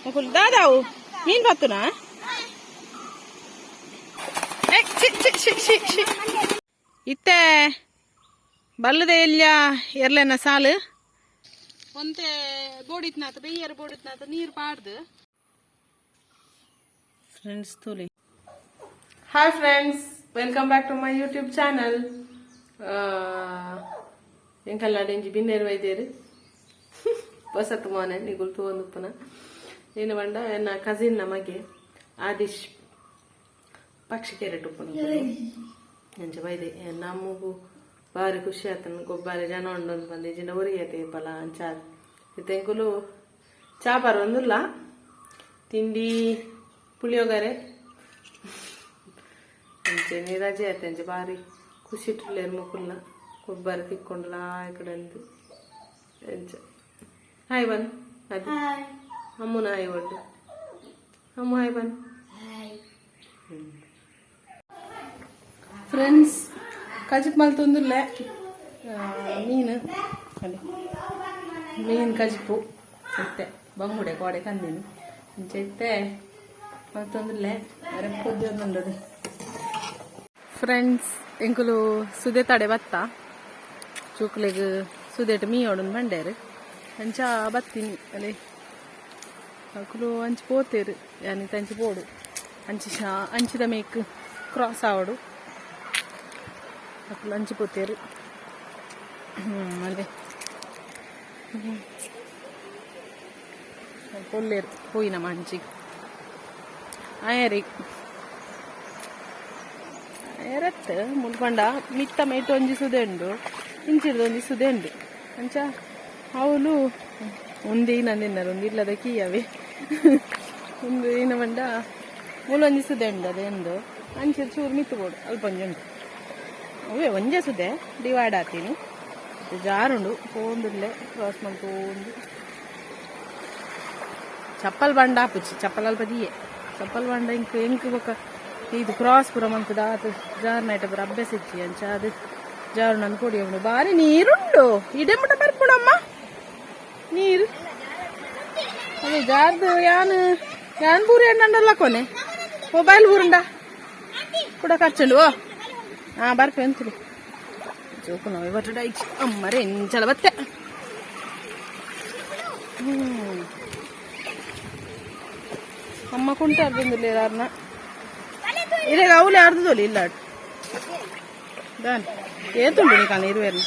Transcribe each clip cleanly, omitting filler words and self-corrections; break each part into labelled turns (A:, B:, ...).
A: दादाऊ mean भातुना इत्ते बल्लदे इल्ल्या एर्लेन साल ಒಂತೆ ಬೋಡಿತ್ನಾತ ಬೆಯ್ಯರ ಬೋಡಿತ್ನಾತ ನೀರು ಪಾಡ್ದು ಫ್ರೆಂಡ್ಸ್ ತೋಲಿ hi friends welcome back to my YouTube channel ಎಂಕಲ್ಲಾಡೆಂಜಿ ಬಿನ್ನೇರು ವೈದೇರು ಹೊಸತು ಮೋನೆ ನಿಗುಲ್ ತೋಂದು ಪುನಃ ಏನು ಬಂಡ ಎನ್ನ ಕಸಿನ್ ನಮಗೆ ಆದಿಶ್ ಪಕ್ಷಿ ಕೆರೆಟ್ ಉಪ್ಪುನ ಎಂಚ ಬೈದೆ ನಮಗೂ ಬಾರಿ ಖುಷಿ ಆತನ ಗೊಬ್ಬಾರಿ ಜನ ಉಂಡೊಂದು ಬಂದು ಜಿನ ಉರಿಯತೆ ಬಲ ಅಂಚಾದ ತೆಂಕುಲು ಚಾಪಾರ ಒಂದಿಲ್ಲ ತಿಂಡಿ ಪುಳಿಯೋಗರೆ ಅಂಚೆ ರಜೆ ಆಯ್ತು ಅಂಚೆ ಬಾರಿ ಖುಷಿ ಇಟ್ಟಿರ್ಲೇರು ಮುಕ್ಕುಲ್ನ ಗೊಬ್ಬರ ತಿಕ್ಕೊಂಡ್ಲ ಈ ಕಡೆ ಎಂಚ ಹಾಯ್ ಬನ್ ಅದು ಅಮ್ಮನ ಹಾಯ್ ಒಡ್ಡು ಅಮ್ಮ ಹಾಯ್ ಬನ್ ಫ್ರೆಂಡ್ಸ್ ಕಜಿಪ್ ಮಲ್ ತೊಂದಿಲ್ಲ ಮೀನು ಮೀನು ಕಜಿಪು ಇತ್ತೆ ಬಂಗುಡೆ ಕೋಡೆ ಕಂದಿನಿ ಇಂಚೆ ಮಲ್ ತೊಂದಿಲ್ಲ ರೆಪ್ಪೊಂದದು ಫ್ರೆಂಡ್ಸ್ ಎಂಕುಲು ಸುದೆ ತಡೆ ಬತ್ತ ಚೂಕ್ಲೆಗ್ ಸುದೇಟ್ ಮೀ ಓಡನ್ ಬಂಡೇರು ಅಂಚ ಬತ್ತೀನಿ ಅಲೆ ಅಕುಲು ಅಂಚಿ ಪೋತೇರು ಯಾನಿ ತಂಚಿ ಪೋಡು ಅಂಚಿದ ಮೇಕ್ ಕ್ರಾಸ್ ಆವಡು అప్పుడు లంచిపోతారు అదే పొల్లేరు పోయిన మంచి ఆయరి ఆయరತ್ ಮುಲ್ಪಂಡ ಮಿತ್ತ ಮೇಟ್ ಒಂಜಿಸುದೇ ಉಂಡು ಇಂಚಿಡ್ದು ಒಂಜಿಸುದೇ ಉಂಡು ಅಂಚ ಅವಳು ಒಂದೇ ನಂದಿన్నారు ಒಂದು ಇಲ್ಲದ ಕೀಯವೆ ಒಂದು ಏನ ಮಂಡ ಮುಲೊಂಜಿಸುದೇ ಉಂಡು ಅದೇಂದು ಅಂಚಿರ್ ಚೂರು ಮಿತ್ತುಬೋಡು ಅಲ್ಪ ಉಂಟು ಅವೇ ಒಂದೇ ಸುದೆ ಡಿವೈಡ್ ಆತೀನಿ ಜಾರುಂಡು ಪೋಂದುಲ್ಲೆ ಕ್ರಾಸ್ ಮಲ್ಪೋಂದು ಚಪ್ಪಲ್ ಬಂಡ ಆಪುಚ್ಚಿ ಚಪ್ಪಲ್ ಅಲ್ಪ ದಿಯೆ ಚಪ್ಪಲ್ ಬಂಡ ಎಂಕ್ ಬೊಕ್ಕ ಇದು ಕ್ರಾಸ್ ಪುರ ಮಂಕುದ ಆತು ಜಾರ್ ನೈಟ ಪುರ ಅಭ್ಯಾಸ ಇಚ್ಚಿ ಅಂಚ ಅದು ಜಾರು ನಂದು ಕೊಡಿ ಉಂಡು ಬಾರಿ ನೀರುಂಡು ಇಡೆ ಮುಟ ಬರ್ಪುಡಮ್ಮ ನೀರು ಅದೇ ಜಾರ್ದು ಯಾನ್ ಬೂರಿ ಎಣ್ಣಂಡಲ್ಲ ಕೊನೆ ಮೊಬೈಲ್ ಬೂರುಂಡ ಕೂಡ ಖರ್ಚುಂಡು ಓ ಬರ್ಪೆ ಅಂತೀರಿ ಜೋಕು ನಾವು ಇವತ್ತು ಡೈಚಿ ಅಮ್ಮರೇ ಎಂಚಲ ಬತ್ತೆ ಅಮ್ಮ ಕುಂಟ ಅರ್ಧಂದಿಲ್ಲ ಯಾರನ್ನ ಇರೇಗ ಅವಳು ಅರ್ಧದೋಲಿ ಇಲ್ಲ ದಾನ್ ಏತುಂಡು ನೀ ಕಾಣ ಇರುವೆರ್ನ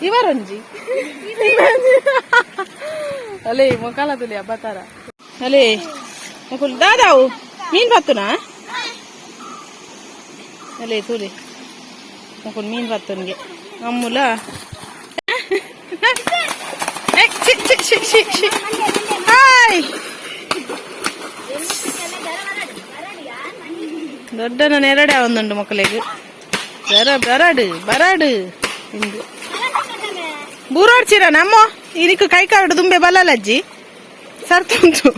A: ಇವರೊಂಜಿ ಅಲೇ ಮೊಕಾಲ ತುಲಿ ಹಬ್ಬತಾರ ಅಲೇ ಮುಕುಲ್ ದಾದಾವು ಮೀನ್ ಬತ್ತುನಾ ಅಲ್ಲೇ ತೂಲಿ ಮುಕುಲ್ ಮೀನ್ ಬತ್ತುನ್ಗೆ ಅಮ್ಮುಲ ಹಾಯ್ ದೊಡ್ಡನ ನೆರಡೆ ಒಂದುಂಡು ಮಕ್ಕಳಿಗೆ ಬರಾಡು ಇಂದು ಬೂರಾಡ್ಸಿರ ನಮ್ಮ ಇದಕ್ಕೆ ಕೈ ಕಾರ್ಡು ತುಂಬೆ ಬಲ್ಲಜ್ಜಿ ಸರ್ತು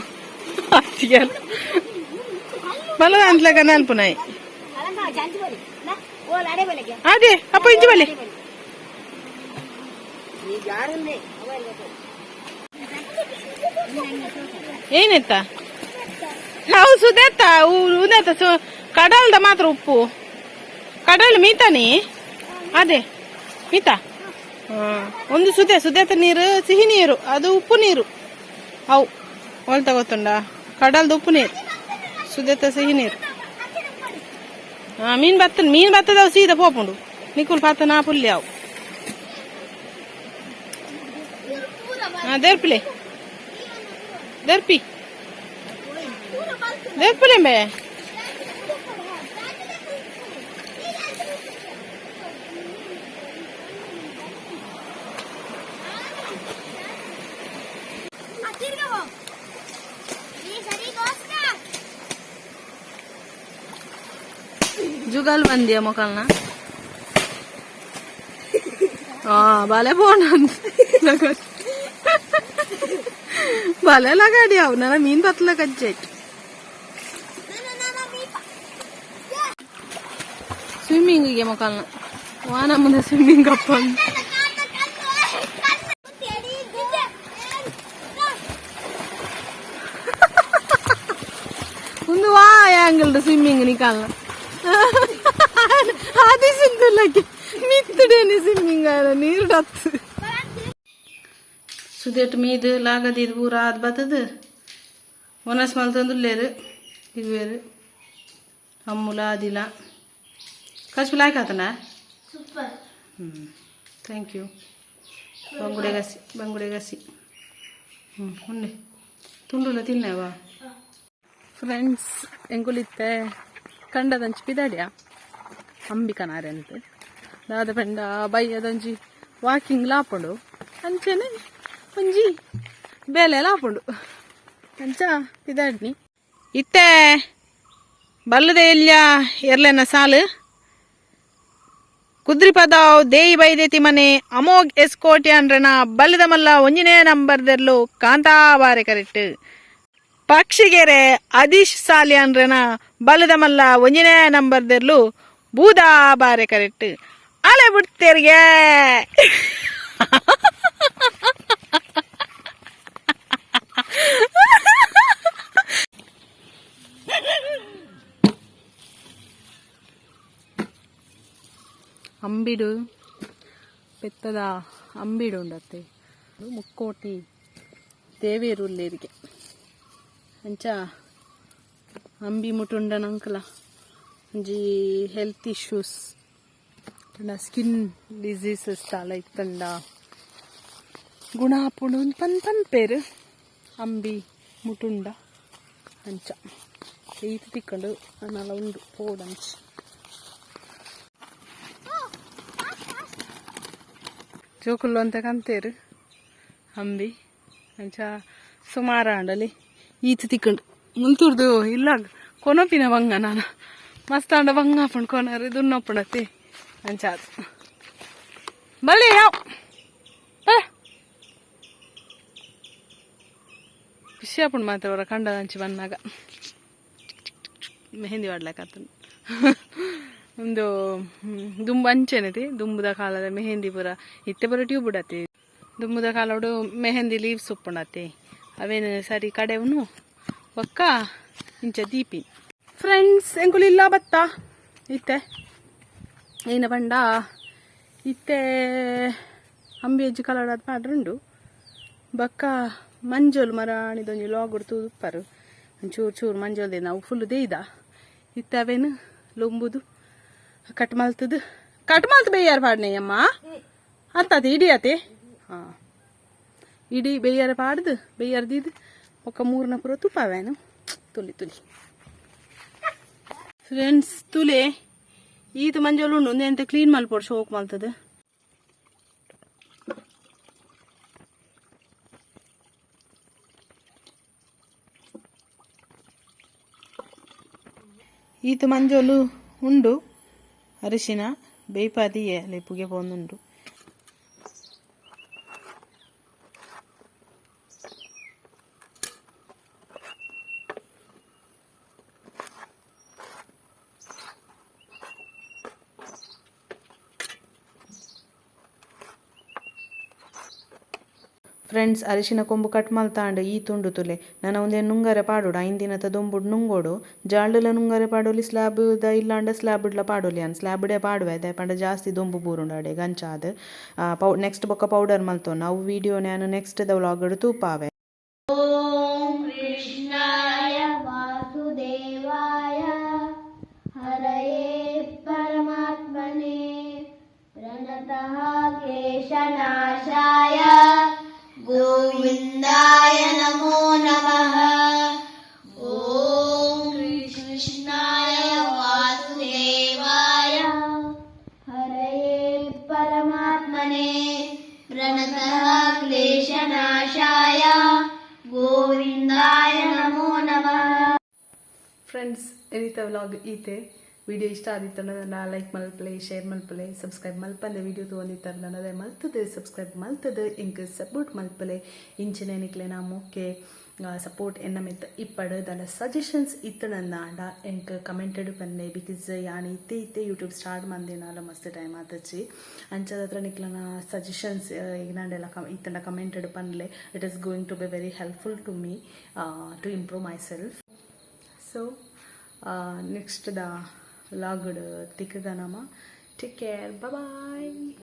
A: ಬಲ ಅಂತಲಾಗ ನೆನಪುನಾಯಿ ಅದೇ ಅಪ್ಪ ಇಂಚು ಬಲೆ ಏನೆತ್ತ ನಾವು ಸುದೇತ ಉದೇತ ಕಡಲ್ದ ಮಾತ್ರ ಉಪ್ಪು ಕಡಲ್ ಮೀತಾನಿ ಅದೇ ಮೀತಾ ಒಂದು ಸುದೇತ ನೀರು ಸಿಹಿ ನೀರು ಅದು ಉಪ್ಪು ನೀರು ಅವು ಒಲ್ ತಗೋತುಂಡ ಕಡಲ್ದ ಉಪ್ಪು ನೀರು ಸುದೇತ ಸಿಹಿ ನೀರು ಮೀನ್ ಬತ್ತದವು ಸೀದಾ ಪೋಪುಂಡು ನಿಕುಲ್ ಪಾತ ನಾ ಪುಲ್ಯ ಅವು ದೇರ್ಪಿಲೆ ದೇರ್ಪಿಲೆ ಮೇ जुगाल बंदी मोकलना बाले बोना बाले लगा दिया ना मीन पतला कच्चे स्विमिंग ಗೆ ಮೊಕಲ್ನ ವಾನ ಮುಂದೆ ಸ್ವಿಮ್ಮಿಂಗ್ ಅಪ್ಪ ಎಂಗಲ್ದು ಸ್ವಿಮ್ಮಿಂಗ್ ನಿಕಾಲ ಆದಿ ಸಿಂಧುಲಕ್ಕೆ ಮಿತ್ತುಡೇನೆ ಸ್ವಿಮ್ಮಿಂಗ್ ನೀರು ಡತ್ತು ಸುದೇಟ್ ಮೀದು ಲಾಗದಿದ್ದು ಪೂರ ಆದ್ ಬತ್ತದು ಒನಸ್ ಮಲ್ತಂದುಲ್ಲೇರು ಇರುವೇರು ಅಮ್ಮುಲ ಆದಿಲ್ಲ ಕಸ್ಬು ಲಾಯ್ಕ್ ಆತನ ಥ್ಯಾಂಕ್ ಯು ಬಂಗುಡೆ ಗಸಿ ಉಂಡೆ ತುಂಡುಲ ತಿನ್ನವಾ ಫ್ರೆಂಡ್ಸ್ ಎಂಗುಲಿತ್ತೆ ಕಂಡದಂಚಿ ಪಿದಾಡ್ಯಾ ಅಂಬಿಕನಾರೆ ಅಂತ ದಾದ ಪೆಂಡ ಬೈಯದಂಜಿ ವಾಕಿಂಗ್ ಲಾಪುಂಡು ಅಂಚನೆ ಒಂಜಿ ಬೇಲೆ ಲಾಪುಂಡು ಅಂಚ ಪಿದಾಡ್ನಿ ಇತ್ತೆ ಬಲ್ಲದೆ ಎಲ್ಯ ಎರ್ಲೆನ ಸಾಲು ಕುದ್ರಿ ಪದಾವ್ ದೇಯಿ ಬೈದೇತಿ ಮನೆ ಅಮೋಘ್ ಎಸ್ಕೋಟಿ ಅಂದ್ರನ ಬಲ್ಲದ ಮಲ್ಲ ಒಂಜಿನೇ ನಂಬರ್ದೆರ್ಲು ಕಾಂತಾಬಾರೆ ಕರೆಕ್ಟ್ ಪಕ್ಷಿಗೆರೆ ಅದೀಶ್ ಸಾಲಿ ಅಂದ್ರನ ಬಲ್ಲದ ಮಲ್ಲ ಒಂಜಿನೇ ನಂಬರ್ದೆರ್ಲು ಬೂದಾ ಬಾರೆ ಕರೆಕ್ಟ್ ಅಲೆ ಬಿಡ್ತೇರಿಗೆ ಅಂಬಿಡು ಪೆತ್ತದ ಅಂಬಿಡು ಉಂಡತ್ತೆ ಮುಕ್ಕೋಟಿ ದೇವೇರುಲ್ಲೇರಿಗೆ ಅಂಚ ಅಂಬಿ ಮುಟುಂಡನ ಅಂಕಲ ಒಂಜಿ ಹೆಲ್ತ್ ಇಶ್ಯೂಸ್ ಸ್ಕಿನ್ ಡಿಸೀಸಸ್ ತಾಲ ಇತ್ತಂಡ ಗುಣ ಆಪುಂಡು ಪನ್ ಪೇರು ಅಂಬಿ ಮುಟುಂಡ ಅಂಚ ಈತ ತಿಕ್ಕೊಂಡು ನಲ ಉಂಡು ಪೋಡಂಚ ಜೋಕುಲ್ಲು ಅಂತ ಕಂತೇರು ಅಂಬಿ ಅಂಚ ಸುಮಾರು ಆಂಡಲಿ ಈತ ತಿಕ್ಕೊಂಡು ಮುಲ್ತುರ್ದು ಇಲ್ಲ ಕೊನಪಿನ ಬಂಗ ನಾನು ಮಸ್ತ್ ಆಂಡ ಬಂಗ ಹಾಪುಂಡು ಕೊನರು ದುನ್ನಪ್ಪುಣತಿ ಅಂಚ ಅದು ಬಳಿ ಯಾವ ಖುಷಿ ಆಪುಂಡು ಮಾತ್ರ ಅವರ ಕಂಡ ಹಂಚಿ ಬಂದಾಗ ಮೆಹಂದಿ ವಾಡ್ಲಕ್ಕಂತ ಒಂದು ದುಂಬು ಅಂಚೆನತಿ ದುಂಬುದ ಕಾಲದ ಮೆಹಂದಿ ಪೂರ ಇತ್ತೆ ಪೂರ ಟ್ಯೂಬ್ ಬಿಡತಿ ದುಂಬುದ ಕಾಲೋಡು ಮೆಹಂದಿ ಲೀವ್ಸ್ ಉಪ್ಪುಣತಿ ಅವೇನು ಸರಿ ಕಡೆವನು ಒಕ್ಕ ಇಂಚ ದೀಪಿ ಫ್ರೆಂಡ್ಸ್ ಎಂಕುಲಿಲ್ಲ ಬತ್ತ ಇತ್ತೆ ಏನ ಬಂಡ ಇತ್ತೆ ಅಂಬಿ ಅಜ್ಜಿ ಕಲಡದ ಪಾಡ್ರುಂಡು ಬಕ್ಕ ಮಂಜೋಲು ಮರಾಣಿದೊಂಜಿ ಲಾಗುಡು ತೂದುಪ್ಪರು ಒಂಚೂರು ಚೂರು ಮಂಜೋಲ್ದೆ ನಾವು ಫುಲ್ ದೇಯ್ದ ಇತ್ತೆ ಅವೇನು ಲೊಂಬುದು ಕಟ್ ಮಲ್ತದು ಬೇಯಾರ ಪಾಡ್ನೆ ಅಮ್ಮ ಅತ್ತತಿ ಇಡಿ ಅತೆ ಹಾಂ ಇಡಿ ಬೇಯಾರ ಪಾಡ್ದು ಬೇಯಾರ್ದಿದ್ದು ಒಕ್ಕ ಮೂರನ ಪುರ ತುಪ್ಪಾವೇನು ತುಲಿ ಫ್ರೆಂಡ್ಸ್ ತುಲೆ ಈತ ಮಂಜೋಲು ಉಂಡು ಒಂದೇ ಅಂತ ಕ್ಲೀನ್ ಮಲ್ಪೋಡು ಶೋಕ್ ಮಲ್ತದ ಈತ ಮಂಜೋಲು ಉಂಡು ಅರಿಶಿನ ಬೇಯ್ಪಾದಿಯೇ ಲೆಪ್ಪುಗೆ ಪೋಂದುಂಡು ಫ್ರೆಂಡ್ಸ್ ಅರಿಶಿನ ಕೊಂಬು ಕಟ್ ಮಲ್ತಾಂಡು ಈ ತುಂಡು ತುಲೆ ನಾನು ಒಂದೇ ನುಂಗರೆ ಪಾಡೋಡು ಐಂದಿನತ ದೊಂಬುಡು ನುಂಗೋಡು ಜಾಳ್ಲ ನುಂಗರೆ ಪಾಡೋಲಿ ಸ್ಲ್ಯಾಬ್ ದ ಇಲ್ಲಾಂಡ ಸ್ಲ್ಯಾಬ್ ಇಡ್ಲ ಪಾಡೋಲಿ ಅನ್ ಸ್ಲ್ಯಾಬ್ಡೆ ಪಾಡುವೆ ದಯಪಂಡ ಜಾಸ್ತಿ ದೊಂಬು ಬೂರುಂಡಾಡೆ ಗಂಚಾದ ನೆಕ್ಸ್ಟ್ ಬೊಕ್ಕ ಪೌಡರ್ ಮಲ್ತೋ ನಾವು ವಿಡಿಯೋ ನಾನು ನೆಕ್ಸ್ಟ್ ದ ವ್ಲಾಗ್ ತೂಪಾವೆ
B: ಓಂ ಕೃಷ್ಣಾಯ ವಾಸುದೇವಾಯ ಹರಯೇ ಪರಮಾತ್ಮನೇ ಪ್ರಣತಃ ಕ್ಲೇಶನಾಶಾಯ ಗೋವಿಂದಾಯ ನಮೋ ನಮಃ ಓಂ ಕೃಷ್ಣಾಯ ವಾಸುದೇವಾಯ ಹರಯೇ ಪರಮಾತ್ಮನೇ ಪ್ರಣತಃ ಕ್ಲೇಶನಾಶಾಯ ಗೋವಿಂದಾಯ ನಮೋ ನಮಃ.
A: ಫ್ರೆಂಡ್ಸ್ ಎನಿತ ವ್ಲಾಗ್ ಈತೆ ವಿಡಿಯೋ ಇಷ್ಟ ಆದಿತ್ತು ನನ್ನ ಲೈಕ್ ಮಲ್ಪಲೆ ಶೇರ್ ಮಲ್ಪಲೆ ಸಬ್ಸ್ಕ್ರೈಬ್ ಮಲ್ಪಂದೆ ವಿಡಿಯೋ ತೊಗೊಂಡಿತ್ತಾರೆ ನನ್ನದೇ ಮಲ್ತದೆ ಸಬ್ಸ್ಕ್ರೈಬ್ ಮಲ್ತದೆ ಇಂಕ್ ಸಪೋರ್ಟ್ ಮಲ್ಪಲೆ ಇಂಚಿನೇನಿಕ್ಲೆ ನಾ ಮೊಕ್ಕೆ ಸಪೋರ್ಟ್ ಎನ್ನ ಮೆತ್ತ ಇಪ್ಪಡು ದಲ್ಲ ಸಜೆಷನ್ಸ್ ಇತ್ತನಂದಾಂಡ ಎಂಕ್ ಕಮೆಂಟೆಡ್ ಪನ್ನೆ ಬಿಕಾಸ್ ಯಾನ್ ಇತ್ತೆ ಯೂಟ್ಯೂಬ್ ಸ್ಟಾರ್ಟ್ ಮಂದೆ ನಾಲ ಮಸ್ತ್ ಟೈಮ್ ಆತಚ್ಚಿ ಅಂಚದ ಹತ್ರ ನಿಕ್ಲನ ಸಜೆಷನ್ಸ್ ಇಗ್ನಾಂಡೆಲ್ಲ ಇತ್ತಂಡ ಕಮೆಂಟೆಡ್ ಪನ್ಲೆ it is going to be very helpful to me to improve myself so next the ವ್ಲಾಗ್ಡ್ ತಿಕ್ಕಗನಮ. ಟೇಕ್ ಕೇರ್, ಬಾಯ್.